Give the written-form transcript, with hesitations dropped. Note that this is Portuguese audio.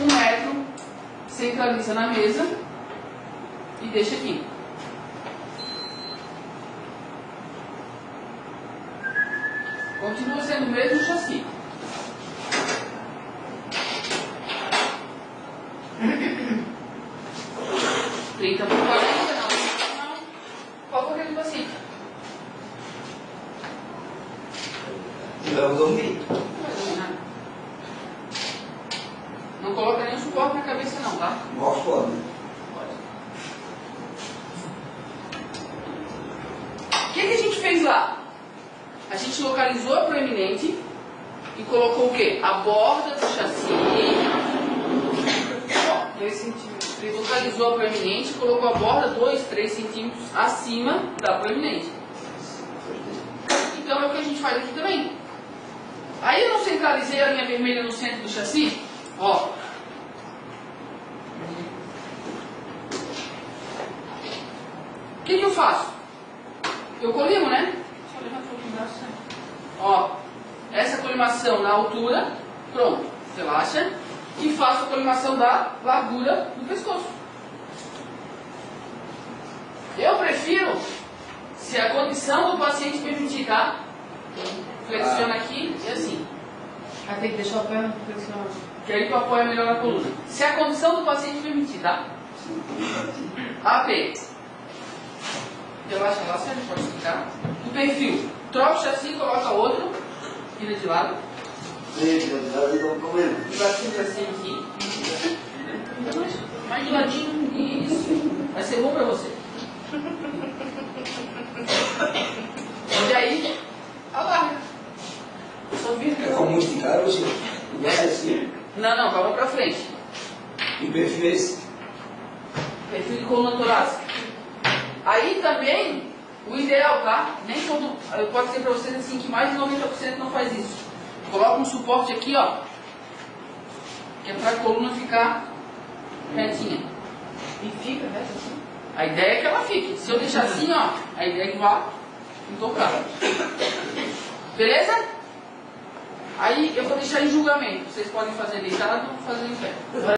1 metro, centraliza na mesa e deixa aqui. Continua sendo o mesmo chassi. Trinta por 40, não. Qual foi aquele paciente? Vamos dormir. Não coloca nenhum suporte na cabeça não, tá? Mostra pode. O que a gente fez lá? A gente localizou a proeminente e colocou o quê? A borda do chassi. Ó, 2 centímetros. Ele localizou a proeminente e colocou a borda 2, 3 centímetros acima da proeminente. Então é o que a gente faz aqui também. Aí eu não centralizei a linha vermelha no centro do chassi? Ó. O que eu faço? Eu colimo, né? Deixa eu levantar um pouquinho o braço. Ó. Essa colimação na altura. Pronto. Relaxa. E faço a colimação da largura do pescoço. Eu prefiro, se a condição do paciente permitir, tá? Flexiona aqui e assim. Aí tem que deixar o pé flexionado. Que aí tu apoia melhor a coluna. Se a condição do paciente permitir, tá? AP. Relaxa, relaxa, a gente pode explicar. O perfil. Troca o chassi, coloca outro. Vira de lado. E bate assim aqui. Mais de ladinho. Isso. Vai ser bom pra você. E aí, alarga. Só vira. Ficou muito de cara, você vai assim. Não, vamos pra frente. E perfil esse? Perfil de coluna torácica. Aí também, o ideal, tá? Nem todo. Eu posso dizer pra vocês assim que mais de 90% não faz isso. Coloca um suporte aqui, ó. Que é pra coluna ficar retinha. E fica, né? Assim. A ideia é que ela fique. Se eu deixar assim, ó, a ideia é que vá intocável. Beleza? Aí eu vou deixar em julgamento. Vocês podem fazer deitado ou fazer em pé.